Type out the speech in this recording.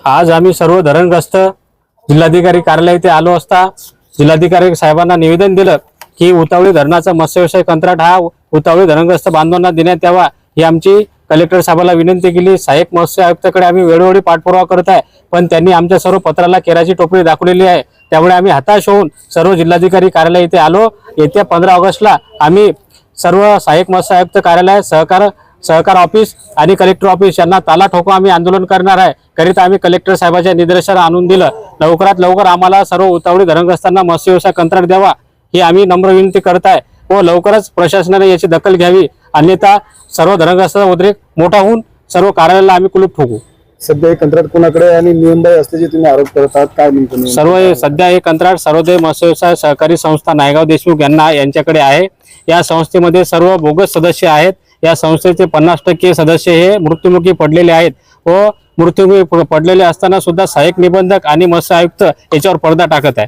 आज आम्ही सर्व धरणग्रस्त जिल्हाधिकारी कार्यालय येथे आलो असता जिल्हाधिकारी साहेबांना निवेदन दिलं की उतावळी धरणाचा मत्स्यव्यवसाय कंत्राट हा उतावळी धरणग्रस्त बांधवांना देण्यात यावा ही आमची कलेक्टर साहेबाला विनंती केली। सहाय्यक मत्स्य आयुक्ताकडे आम्ही वेळोवेळी पाठपुरावा करत आहे, पण त्यांनी आमच्या सर्व पत्राला केराची टोपली दाखवलेली आहे। त्यामुळे आम्ही हताश होऊन सर्व जिल्हाधिकारी कार्यालय येथे आलो। येत्या 15 ऑगस्टला आम्ही सर्व सहाय्यक मत्स्य आयुक्त कार्यालय, सहकार ऑफिस आणि कलेक्टर ऑफिस यांना ताला ठोकून आम्ही आंदोलन करणार आहे। करिता आम्ही कलेक्टर साहेबांच्या निर्देशाला आणून दिलं। लवकरात लवकर आम्हाला सर्व उतावळी धरणग्रस्तांना मत्स्य व्यवसाय कंत्राट द्यावा ही आम्ही नम्र विनंती करत आहे व लवकरच प्रशासनाने याची दखल घ्यावी, अन्यथा सर्व धरणग्रस्तांचा उद्रेक मोठा होऊन सर्व कार्यालयाला आम्ही कुलूप ठोकू। सध्या हे कंत्राट कोणाकडे आणि नियमबाह्य असल्याचे तुम्ही आरोप करत आहात, काय म्हणतो? सध्या हे कंत्राट सर्वोदय मत्स्य व्यवसाय सहकारी संस्था नायगाव देशमुख यांच्याकडे आहे। या संस्थेमध्ये सर्व बोगस सदस्य आहेत। या संस्थेचे 50% सदस्य हे मृत्युमुखी पडलेले आहेत व मृत्युमुखी पडलेले असताना सुद्धा सहाय्यक निबंधक आणि मत्स्य आयुक्त याच्यावर पडदा टाकत आहे।